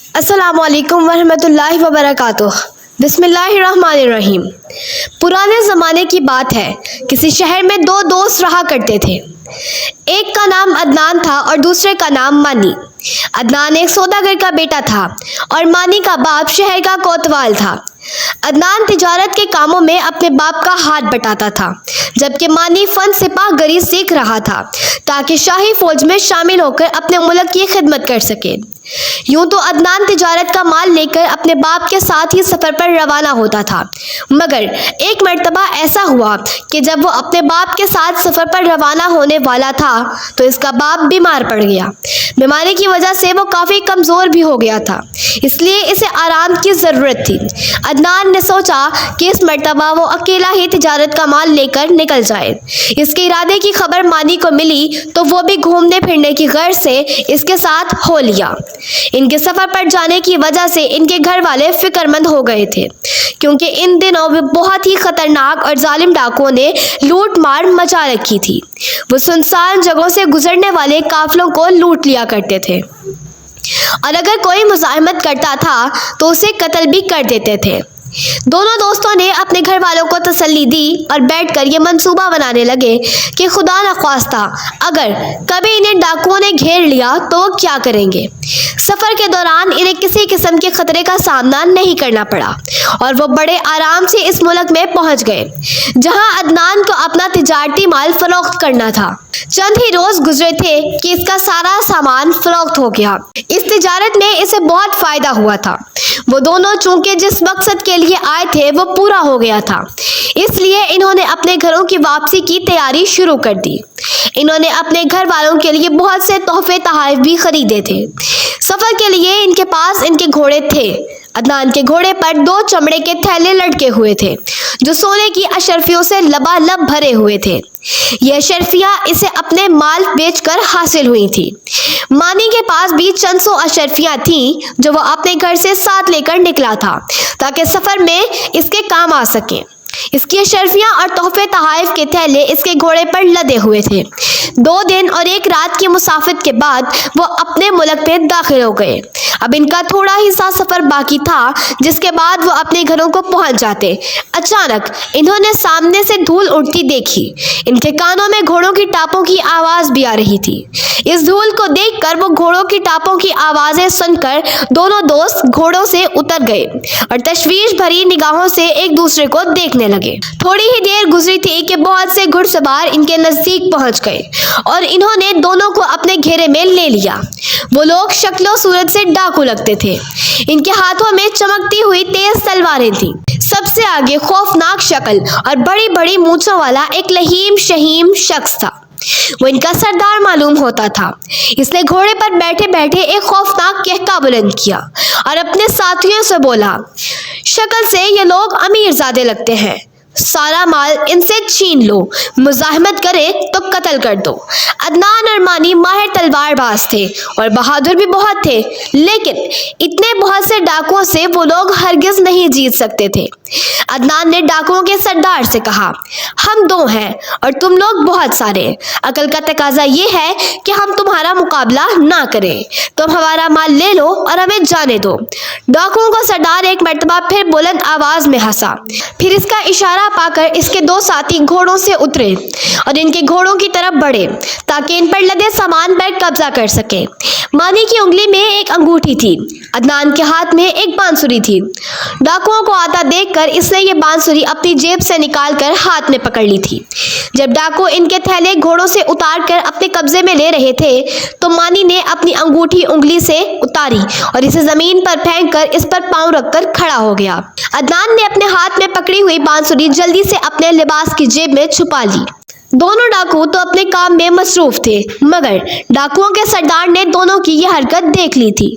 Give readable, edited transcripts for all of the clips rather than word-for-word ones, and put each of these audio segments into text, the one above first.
السلام علیکم ورحمۃ اللہ وبرکاتہ۔ بسم اللہ الرحمن الرحیم۔ پرانے زمانے کی بات ہے، کسی شہر میں دو دوست رہا کرتے تھے۔ ایک کا نام عدنان تھا اور دوسرے کا نام مانی۔ عدنان ایک سوداگر کا بیٹا تھا اور مانی کا باپ شہر کا کوتوال تھا۔ عدنان تجارت کے کاموں میں اپنے باپ کا ہاتھ بٹاتا تھا، جبکہ مانی فن سپاہ گری سیکھ رہا تھا تاکہ شاہی فوج میں شامل ہو کر اپنے ملک کی خدمت کر سکے۔ یوں تو عدنان تجارت کا مال لے کر اپنے باپ کے ساتھ ہی سفر پر روانہ ہوتا تھا، مگر ایک مرتبہ ایسا ہوا کہ جب وہ اپنے باپ کے ساتھ سفر پر روانہ ہونے والا تھا تو اس کا باپ بیمار پڑ گیا۔ بیماری کی وجہ سے وہ کافی کمزور بھی ہو گیا تھا، اس لیے اسے آرام کی ضرورت تھی۔ عدنان نے سوچا کہ اس مرتبہ وہ اکیلا ہی تجارت کا مال لے کر نکل جائے۔ اس کے ارادے کی خبر مانی کو ملی تو وہ بھی گھومنے پھرنے کی غرض سے اس کے ساتھ ہو لیا۔ ان کے سفر پر جانے کی وجہ سے ان کے گھر والے فکر مند ہو گئے تھے، کیونکہ ان دنوں بہت ہی خطرناک اور ظالم ڈاکوؤں نے لوٹ مار مچا رکھی تھی۔ وہ سنسان جگہوں سے گزرنے والے قافلوں کو لوٹ لیا کرتے تھے اور اگر کوئی مزاحمت کرتا تھا تو اسے قتل بھی کر دیتے تھے۔ دونوں دوستوں نے اپنے گھر والوں کو تسلی دی اور بیٹھ کر یہ منصوبہ بنانے لگے کہ خدا نخواستہ اگر کبھی انہیں ڈاکوؤں نے گھیر لیا تو وہ کیا کریں گے۔ سفر کے دوران انہیں کسی قسم کے خطرے کا سامنا نہیں کرنا پڑا اور وہ بڑے آرام سے اس ملک میں پہنچ گئے جہاں عدنان کو اپنا تجارتی مال فروخت کرنا تھا۔ چند ہی روز گزرے تھے کہ اس کا سارا سامان فروخت ہو گیا۔ اس تجارت میں اسے بہت فائدہ ہوا تھا۔ وہ دونوں چونکہ جس مقصد کے لیے آئے تھے وہ پورا ہو گیا تھا، اس لیے انہوں نے اپنے گھروں کی واپسی کی تیاری شروع کر دی۔ انہوں نے اپنے گھر والوں کے لیے بہت سے تحفے تحائف بھی خریدے تھے۔ سفر کے لیے ان کے پاس ان کے گھوڑے تھے۔ عدنان کے گھوڑے پر 2 چمڑے کے تھیلے لٹکے ہوئے تھے جو سونے کی اشرفیوں سے لبالب بھرے ہوئے تھے۔ یہ اشرفیاں اسے اپنے مال بیچ کر حاصل ہوئی تھی۔ مانی کے پاس بھی چند سو اشرفیاں تھیں جو وہ اپنے گھر سے ساتھ لے کر نکلا تھا تاکہ سفر میں اس کے کام آ سکیں۔ اس کی اشرفیاں اور تحفے تحائف کے تھیلے اس کے گھوڑے پر لدے ہوئے تھے۔ 2 دن اور 1 رات کی مسافت کے بعد وہ اپنے ملک میں داخل ہو گئے۔ اب ان کا تھوڑا ہی سا سفر باقی تھا جس کے بعد وہ اپنے گھروں کو پہنچ جاتے۔ اچانک انہوں نے سامنے سے دھول اڑتی دیکھی۔ ان کے کانوں میں گھوڑوں کی ٹاپوں کی آواز بھی آ رہی تھی۔ اس دھول کو دیکھ کر وہ گھوڑوں کی ٹاپوں کی آوازیں سن کر دونوں دوست گھوڑوں سے اتر گئے اور تشویش بھری نگاہوں سے ایک دوسرے کو دیکھنے لگے۔ تھوڑی ہی دیر گزری تھی کہ بہت سے گھڑ سوار ان کے نزدیک پہنچ گئے اور انہوں نے دونوں کو اپنے گھیرے میں لے لیا۔ وہ لوگ شکل و صورت سے ڈاکو لگتے تھے۔ ان کے ہاتھوں میں چمکتی ہوئی تیز تلواریں تھیں۔ سب سے آگے خوفناک شکل اور بڑی بڑی مونچھوں والا ایک لہیم شہیم شخص تھا۔ وہ ان کا سردار معلوم ہوتا تھا۔ اس نے گھوڑے پر بیٹھے بیٹھے ایک خوفناک قہقہ بلند کیا اور اپنے ساتھیوں سے بولا، شکل سے یہ لوگ امیر زادے لگتے ہیں، سارا مال ان سے چھین لو، مزاحمت کرے تو قتل کر دو۔ عدنان اور مانی ماہر تلوار باز تھے اور بہادر بھی بہت تھے، لیکن اتنے بہت سے ڈاکوؤں سے وہ لوگ ہرگز نہیں جیت سکتے تھے۔ عدنان نے ڈاکوؤں کے سردار سے کہا، ہم 2 ہیں اور تم لوگ بہت سارے، عقل کا تقاضا یہ ہے کہ ہم تمہارا مقابلہ نہ کریں، تم ہمارا مال لے لو اور ہمیں جانے دو۔ ڈاکوؤں کا سردار ایک مرتبہ پھر بلند آواز میں ہنسا، پھر اس کا اشارہ پا کر اس کے 2 ساتھی گھوڑوں سے اترے اور ان کے گھوڑوں کی طرف بڑھے تاکہ ان پر لدے سامان پر قبضہ کر سکے۔ مانی کی انگلی میں ایک انگوٹھی تھی، عدنان کے ہاتھ میں ایک بانسری تھی۔ ڈاکوؤں کو آتا دیکھ کر اس نے یہ بانسری اپنی جیب سے نکال کر ہاتھ میں پکڑ لی تھی۔ جب ڈاکو ان کے تھیلے گھوڑوں سے اتار کر اپنے قبضے میں لے رہے تھے تو مانی نے اپنی انگوٹھی انگلی سے اتاری اور اسے زمین پر پھینک کر اس پر پاؤں رکھ کر کھڑا ہو گیا۔ عدنان نے اپنے ہاتھ میں پکڑی ہوئی بانسری جلدی سے اپنے لباس کی جیب میں چھپا لی۔ دونوں ڈاکو تو اپنے کام میں مصروف تھے، مگر ڈاکوؤں کے سردار نے دونوں کی یہ حرکت دیکھ لی تھی۔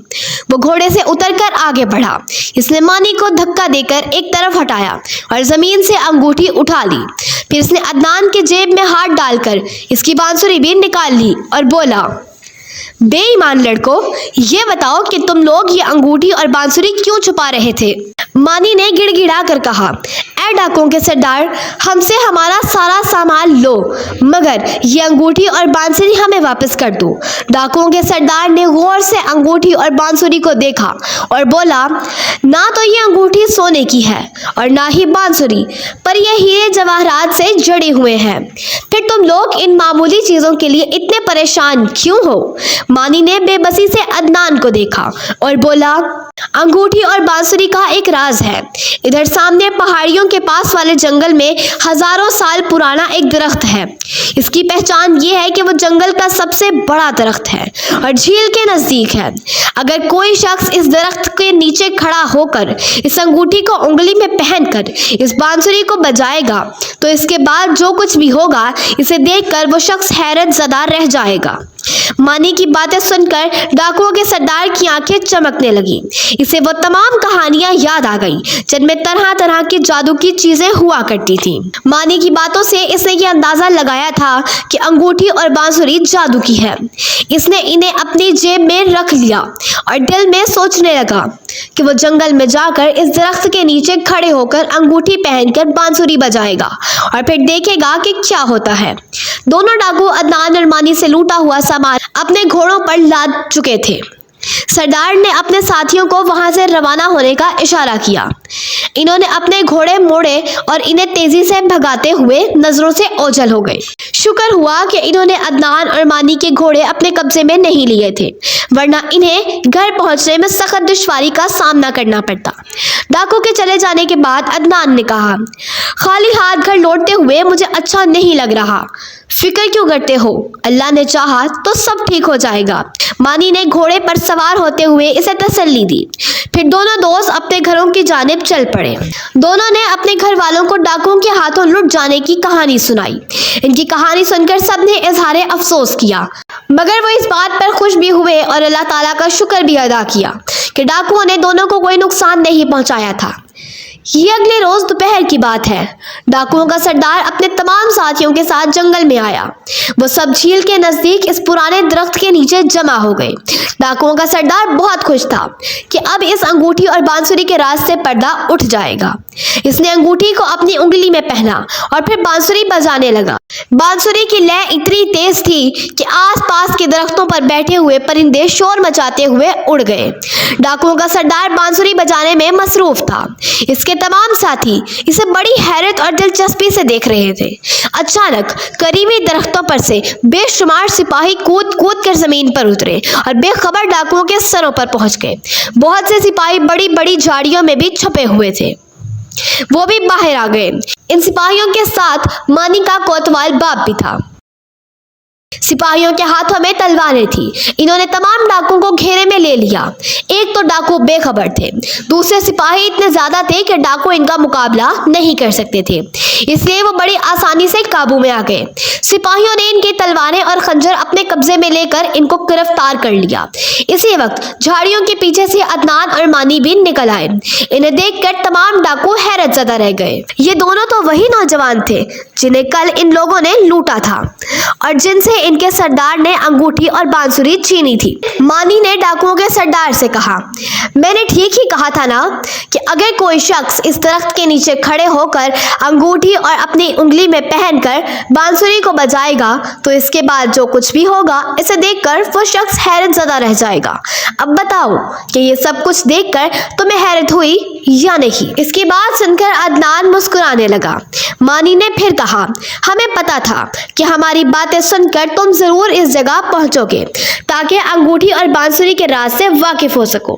وہ گھوڑے سے اتر کر آگے بڑھا۔ اس نے مانی کو دھکا دے کر ایک طرف ہٹایا اور زمین سے انگوٹھی اٹھا لی۔ پھر اس نے عدنان کی جیب میں ہاتھ ڈال کر اس کی بانسری بھی نکال لی اور بولا، بے ایمان لڑکو، یہ بتاؤ کہ تم لوگ یہ انگوٹھی اور بانسری کیوں چھپا رہے تھے؟ مانی نے گڑ گڑا کر کہا، اے اے ڈاکوؤں کے سردار، ہم سے ہمارا سارا سامان لو، مگر یہ انگوٹھی اور بانسری ہمیں واپس کر دو۔ ڈاکوؤں کے سردار نے غور سے انگوٹھی اور بانسری کو دیکھا اور بولا، نہ تو یہ انگوٹھی سونے کی ہے اور نہ ہی بانسری، پر یہ ہیرے جواہرات سے جڑے ہوئے ہیں۔ پھر تم لوگ ان معمولی چیزوں کے لیے اتنے پریشان کیوں ہو؟ مانی نے بے بسی سے عدنان کو دیکھا اور بولا، انگوٹھی اور بانسری کا ایک راز ہے۔ ادھر سامنے پہاڑیوں کے پاس والے جنگل میں ہزاروں سال پرانا ایک درخت ہے۔ اس کی پہچان یہ ہے کہ وہ جنگل کا سب سے بڑا درخت ہے اور جھیل کے نزدیک ہے۔ اگر کوئی شخص اس درخت کے نیچے کھڑا ہو کر اس انگوٹھی کو انگلی میں پہن کر اس بانسری کو بجائے گا تو اس کے بعد جو کچھ بھی ہوگا اسے دیکھ کر وہ شخص حیرت زدہ رہ جائے گا۔ مانی کی باتیں سن کر ڈاکوؤں کے سردار کی آنکھیں چمکنے لگیں۔ اسے وہ تمام کہانیاں یاد آ گئیں جن میں طرح طرح کی جادو کی چیزیں ہوا کرتی تھیں۔ مانی کی باتوں سے اس نے یہ اندازہ لگایا تھا کہ انگوٹھی اور بانسری جادو کی ہے۔ اس نے انہیں اپنی جیب میں رکھ لیا اور دل میں سوچنے لگا کہ وہ جنگل میں جا کر اس درخت کے نیچے کھڑے ہو کر انگوٹھی پہن کر بانسری بجائے گا اور پھر دیکھے گا کہ کیا ہوتا ہے۔ دونوں ڈاکو عدنان اور مانی سے لوٹا ہوا سامان اپنے گھوڑوں پر لاد چکے تھے۔ سردار نے اپنے ساتھیوں کو وہاں سے روانہ ہونے کا اشارہ کیا۔ انہوں نے اپنے گھوڑے موڑے اور انہیں تیزی سے بھگاتے ہوئے نظروں سے اوجھل ہو گئے۔ شکر ہوا کہ انہوں نے عدنان اور مانی کے گھوڑے اپنے قبضے میں نہیں لیے تھے، ورنہ انہیں گھر پہنچنے میں سخت دشواری کا سامنا کرنا پڑتا۔ ڈاکو کے چلے جانے کے بعد عدنان نے کہا، خالی ہاتھ گھر لوٹتے ہوئے مجھے اچھا نہیں لگ رہا۔ فکر کیوں کرتے ہو؟ اللہ نے چاہا تو سب ٹھیک ہو جائے گا۔ مانی نے گھوڑے پر سوار ہوتے ہوئے اسے تسلی دی۔ پھر دونوں دوست اپنے گھروں کی جانب چل پڑے۔ دونوں نے اپنے گھر والوں کو ڈاکوؤں کے ہاتھوں لٹ جانے کی کہانی سنائی۔ ان کی کہانی سن کر سب نے اظہار افسوس کیا، مگر وہ اس بات پر خوش بھی ہوئے اور اللہ تعالیٰ کا شکر بھی ادا کیا کہ ڈاکوؤں نے دونوں کو کوئی نقصان نہیں پہنچایا تھا۔ یہ اگلے روز دوپہر کی بات ہے۔ ڈاکوؤں کا سردار اپنے تمام ساتھیوں کے ساتھ جنگل میں آیا۔ وہ سب جھیل کے نزدیک اس پرانے درخت کے نیچے جمع ہو گئے۔ ڈاکوؤں کا سردار بہت خوش تھا کہ اب اس انگوٹھی اور بانسری کے راز سے پردہ اٹھ جائے گا۔ اس نے انگوٹھی کو اپنی انگلی میں پہنا اور پھر بانسری بجانے لگا۔ بانسری کی لے اتنی تیز تھی کہ آس پاس کے درختوں پر بیٹھے ہوئے پرندے شور مچاتے ہوئے اڑ گئے۔ ڈاکوؤں کا سردار بانسری بجانے میں مصروف تھا۔ اس کے تمام ساتھی اسے بڑی حیرت اور دلچسپی سے دیکھ رہے تھے۔ اچانک قریبی درختوں پر سے بے شمار سپاہی کود کود کر زمین پر اترے اور بے خبر ڈاکوؤں کے سروں پر پہنچ گئے۔ بہت سے سپاہی بڑی بڑی جھاڑیوں میں بھی چھپے ہوئے تھے، وہ بھی باہر آ گئے۔ ان سپاہیوں کے ساتھ مانی کا کوتوال باپ بھی تھا۔ سپاہیوں کے ہاتھوں میں تلواریں تھیں۔ انہوں نے تمام ڈاکوؤں کو گھیرے میں لے لیا۔ ایک تو ڈاکو بے خبر تھے، دوسرے سپاہی اتنے زیادہ تھے کہ ڈاکو ان کا مقابلہ نہیں کر سکتے تھے، اس لیے وہ بڑی آسانی سے قابو میں آ گئے۔ سپاہیوں نے ان کی تلواریں اور خنجر اپنے قبضے میں لے کر ان کو گرفتار کر لیا۔ اسی وقت جھاڑیوں کے پیچھے سے عدنان اور مانی بھی نکل آئے۔ انہیں دیکھ کر تمام ڈاکو حیرت زدہ رہ گئے۔ یہ دونوں تو وہی نوجوان تھے جنہیں کل ان لوگوں نے لوٹا تھا اور جن سے ان کے سردار نے انگوٹھی اور بانسری چھینی تھی۔ مانی نے ڈاکوؤں کے سردار سے کہا، میں نے ٹھیک ہی کہا تھا نا کہ اگر کوئی شخص اس درخت کے نیچے کھڑے ہو کر انگوٹھی اور اپنی انگلی میں پہن کر بانسری کو بجائے گا تو اس کے بعد جو کچھ بھی ہوگا اسے دیکھ کر وہ شخص حیرت زدہ رہ جائے گا۔ اب بتاؤ کہ یہ سب کچھ دیکھ کر تمہیں حیرت ہوئی یا نہیں؟ اس کی بات سن کر عدنان مسکرانے لگا۔ مانی نے پھر کہا، ہمیں پتا تھا کہ ہماری باتیں سن کر تم ضرور اس جگہ پہنچو گے تاکہ انگوٹھی اور بانسری کے راز سے واقف ہو سکو۔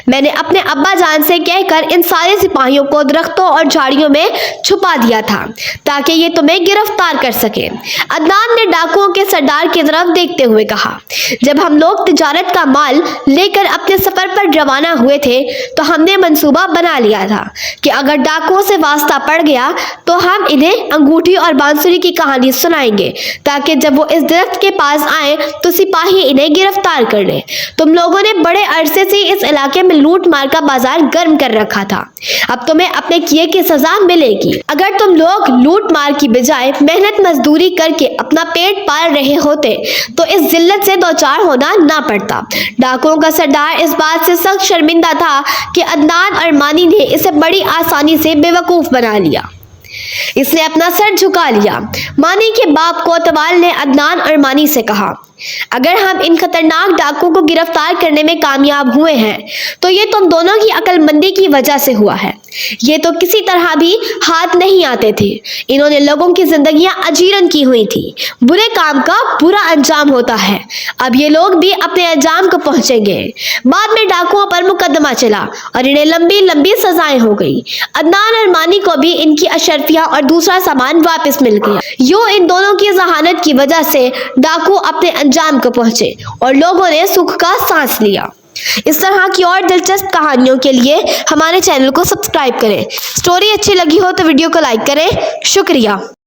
میں نے اپنے ابا جان سے کہہ کر ان سارے سپاہیوں کو درختوں اور جھاڑیوں میں چھپا دیا تھا تاکہ یہ تمہیں گرفتار کر سکے۔ عدنان نے ڈاکوؤں کے سردار کی طرف دیکھتے ہوئے کہا، جب ہم لوگ تجارت کا مال لے کر اپنے سفر پر روانہ ہوئے تھے تو ہم نے منصوبہ بنا لیا تھا کہ اگر ڈاکوؤں سے واسطہ پڑ گیا تو ہم انہیں انگوٹھی اور بانسری کی کہانی سنائیں گے تاکہ جب وہ اس درخت کے پاس آئیں تو سپاہی انہیں گرفتار کر لیں۔ تم لوگوں نے بڑے عرصے سے اس علاقے میں لوٹ مار کا بازار گرم کر رکھا تھا، اب تمہیں اپنے کیے کی سزا ملے گی۔ اگر تم لوگ لوٹ مار کی بجائے محنت مزدوری کر کے اپنا پیٹ پال رہے ہوتے تو اس ذلت سے دوچار ہونا نہ پڑتا۔ ڈاکوؤں کا سردار اس بات سے سخت شرمندہ تھا کہ عدنان اور مانی نے اسے بڑی آسانی سے بے وقوف بنا لیا۔ اس نے اپنا سر جھکا لیا۔ مانی کے باپ کوتوال نے عدنان اور مانی سے کہا، اگر ہم ان خطرناک ڈاکو کو گرفتار کرنے میں کامیاب ہوئے ہیں تو یہ تم دونوں کی عقل مندی کی وجہ سے ہوا ہے۔ یہ تو کسی طرح بھی ہاتھ نہیں آتے تھے۔ انہوں نے لوگوں کی زندگیاں اجیرن کی ہوئی تھی۔ برے کام کا برا انجام ہوتا ہے۔ اب یہ لوگ بھی اپنے انجام کو پہنچیں گے۔ بعد میں ڈاکوؤں پر مقدمہ چلا اور انہیں لمبی لمبی سزائیں ہو گئی۔ عدنان اور مانی کو بھی ان کی اشرفیہ اور دوسرا سامان واپس مل گیا۔ یوں ان دونوں کی ذہانت کی وجہ سے ڈاکو اپنے انجام کو پہنچے اور لوگوں نے سکھ کا سانس لیا۔ اس طرح کی اور دلچسپ کہانیوں کے لیے ہمارے چینل کو سبسکرائب کریں۔ سٹوری اچھی لگی ہو تو ویڈیو کو لائک کریں۔ شکریہ۔